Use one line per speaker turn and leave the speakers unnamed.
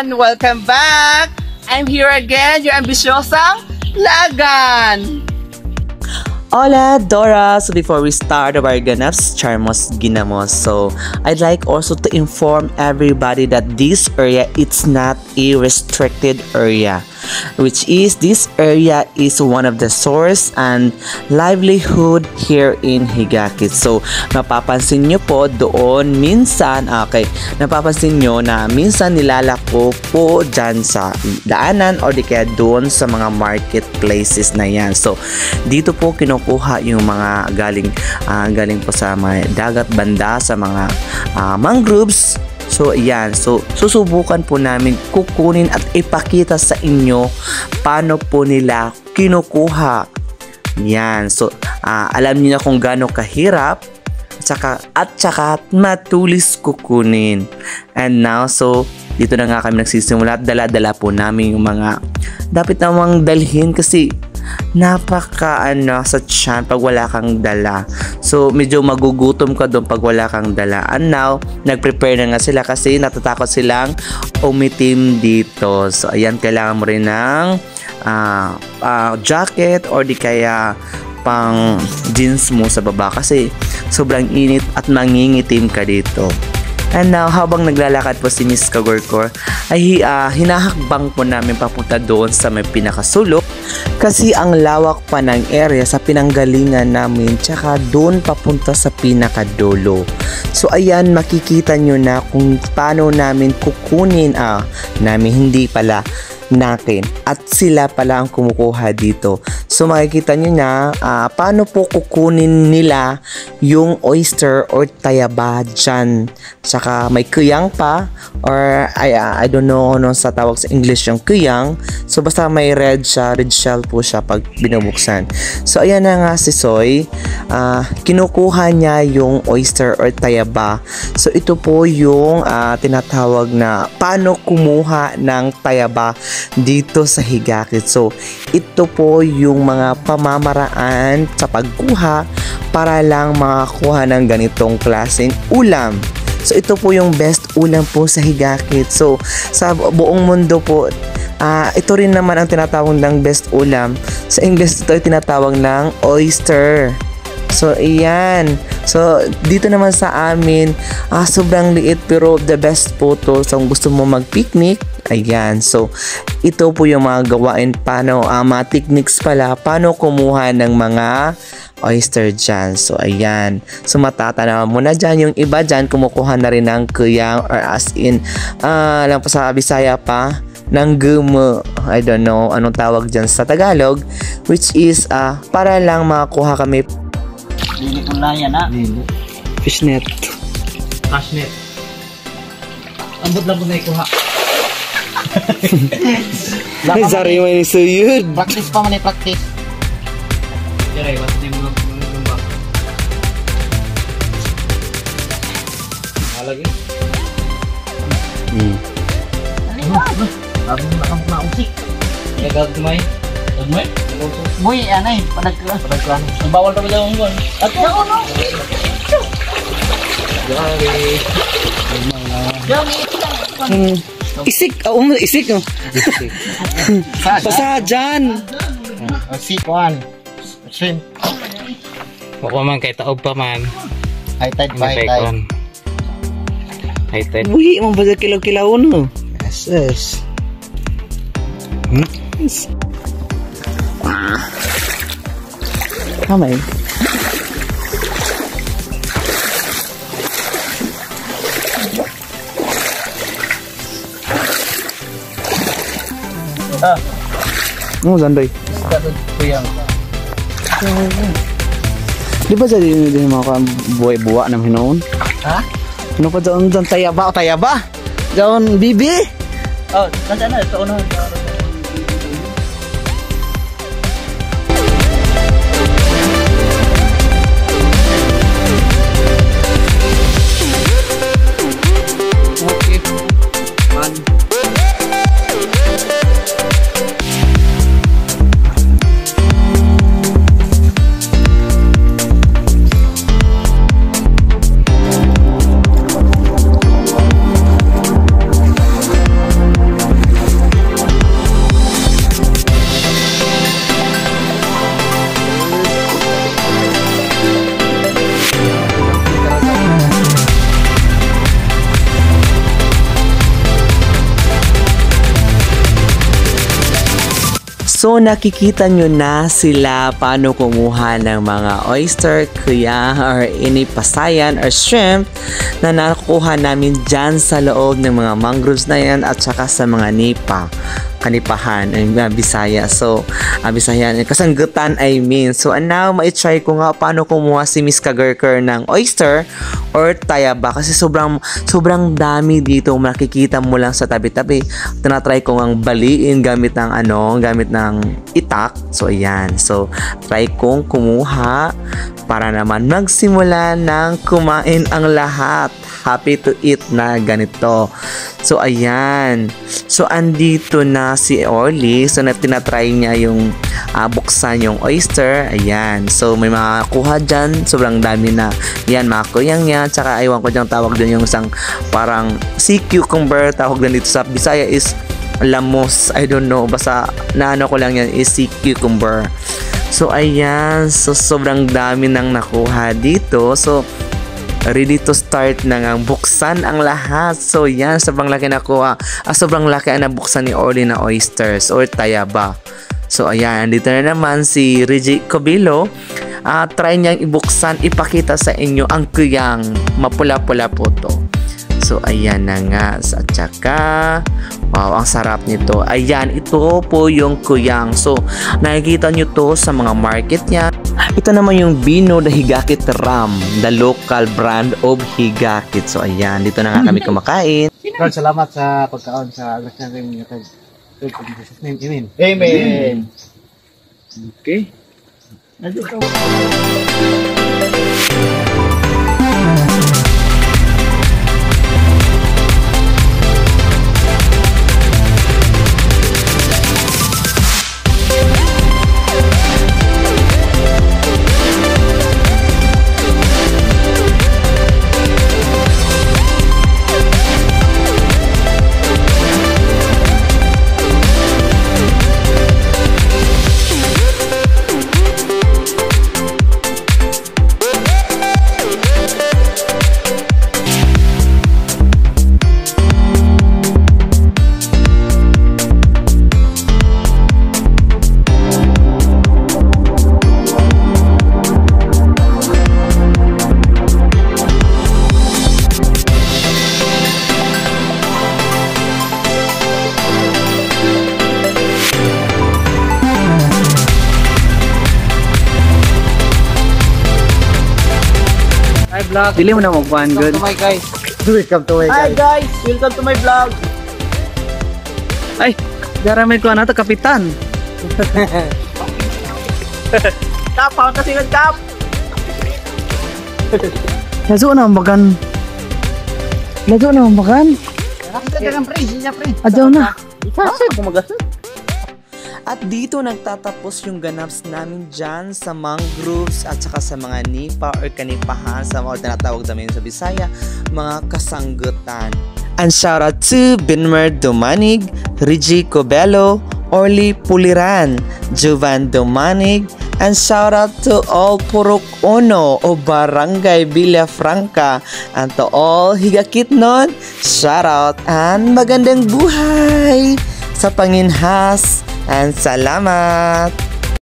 everyone! Welcome back! I'm here again, your ambisyosang Lagan!
Hola, Dora! So before we start our ganaps, charmos ginamos. So I'd like also to inform everybody that this area, it's not a restricted area. Which is, this area is one of the source and livelihood here in Higakit. So, napapansin nyo po doon minsan, napapansin nyo na minsan nilalako po dyan sa daanan or di kaya doon sa mga marketplaces na yan. So, dito po kinukuha yung mga galing po sa mga dagat banda, sa mga mangroves. So, ayan. So, susubukan po namin kukunin at ipakita sa inyo paano po nila kinukuha. Yan. So, alam niyo na kung gaano kahirap at saka matulis kukunin. And now, so, dito na nga kami nagsisimula at dala-dala po namin yung mga dapat namang dalhin kasi napaka sa tiyan pag wala kang dala. So medyo magugutom ka doon pag wala kang dala. And now, nag-prepare na nga sila kasi natatakot silang umitim dito. So ayan, kailangan mo rin ng jacket or di kaya pang jeans mo sa baba kasi sobrang init at mangingitim ka dito. And now, habang naglalakad po si Miss Kagorkor, ay hinahakbang po namin papunta doon sa may pinakasulok. Kasi ang lawak pa ng area sa pinanggalingan namin, tsaka doon papunta sa pinakadulo. So ayan, makikita nyo na kung paano namin kukunin, hindi pala natin at sila pala ang kumukuha dito. So makikita nyo na paano po kukunin nila yung oyster or tayaba dyan. Saka may kuyang pa or I don't know ano sa tawag sa English yung kuyang. So basta may red shell po siya pag binubuksan. So ayan na nga si Soy, kinukuha niya yung oyster or tayaba. So ito po yung tinatawag na paano kumuha ng tayaba dito sa Higakit. So ito po yung mga pamamaraan sa pagkuha para lang makakuha ng ganitong klaseng ulam. So ito po yung best ulam po sa Higakit. So sa buong mundo po, ito rin naman ang tinatawag ng best ulam. Sa English ito ay tinatawag ng oyster. So ayan. So dito naman sa amin, sobrang liit pero the best po to. So kung gusto mo mag-picnic, ayan. So ito po yung mga gawain paano, mga techniques pala paano kumuha ng mga oyster dyan. So ayan. So matatanaw mo na dyan. Yung iba dyan kumukuha na rin ng kuyang or as in lang pa sa Bisaya pa ng gumo. I don't know anong tawag dyan sa Tagalog, which is para lang makakuha kami.
Lili ko na yan
Fishnet.
Cashnet. Ambot lang ko na ikuha.
Ay, sorry mo yung suyod.
Practice pa man practice. Diray, what's the name of the Halagi? Bago na kang mausik. Gagagmay. Gagmay? Boy, anay, padaglan. Ang bawal kami daw ng gon. At no.
Isik, isik no. Basta dyan.
Sikuan. Shrimp.
Wako man kay taog pa man.
High tide, high tide.
High tide.
Uy, mong ba kilaw-kilaw no?
Yes.
Kamay. Zandoy.
Kuyang.
Di ba jadi din mga buhay-buwa ng hinoon?
Ha?
Ano pa doon tayaba o tayaba? Doon bibi?
Oh, nandiyan na. Ito na.
So nakikita nyo na sila paano kumuha ng mga oyster, kuya, or any pasayan or shrimp na nakuha namin dyan sa loob ng mga mangroves na yan at saka sa mga nipa. Kanipahan, Bisaya. So, Bisayan, kasanggutan I mean. So, now, ma-try ko nga paano kumuha si Miss Kagurker ng oyster or tayaba. Kasi sobrang dami dito. Makikita mo lang sa tabi-tabi. Tinatry ko ngang baliin gamit ng itak. So, ayan. So, try kong kumuha para naman magsimula ng kumain ang lahat. Happy to eat na ganito. So, ayan. So, andito na si Orly. So, tinatry niya yung buksan yung oyster. Ayan. So, may makakuha dyan. Sobrang dami na. Yan, mga kuyang yan. Tsaka, aywan ko dyan tawag dyan yung isang parang sea cucumber. Tawag din dito sa Bisaya is lamos. I don't know. Basta, naano ko lang yan is sea cucumber. So, ayan. So, sobrang dami nang nakuha dito. So, ready to start na nga buksan ang lahat. So yan, sobrang laki nakuha. Sobrang laki ang nabuksan ni Orly na oysters or tayaba. So ayan, dito na naman si Reggie Cobilo. Try niyang ibuksan, ipakita sa inyo ang kuyang. Mapula-pula po to. So ayan na nga. At saka, wow, ang sarap nito. Ayan, ito po yung kuyang. So nakikita nyo to sa mga market niya. Ito naman yung Bino the Higakit Ram, the local brand of Higakit. So ayan, dito na nga kami kumakain.
Lord, salamat sa pagkaon sa agad natin. Amen. Amen. Okay. Vlog.
Dili mo na magpuan, good.
Welcome to my guys.
Welcome to my
Hi guys, welcome to my vlog.
Ay, daramay ko na to, kapitan.
Kap, paunta sila kap.
Lazo na magan. Lazo na magan. Adyaw na.
At dito nagtatapos yung ganaps namin dyan sa mangroves at saka sa mga nipa or kanipahan sa mga tinatawag namin sa Bisaya, mga kasanggutan. And shout out to Binmer Domanig, Reggie Cobelo, Orly Puliran, Jovan Domanig, and shout out to all Purok Ono o Barangay Villafranca, and to all Higakitnon, shout out and magandang buhay sa panginhas. And salamat!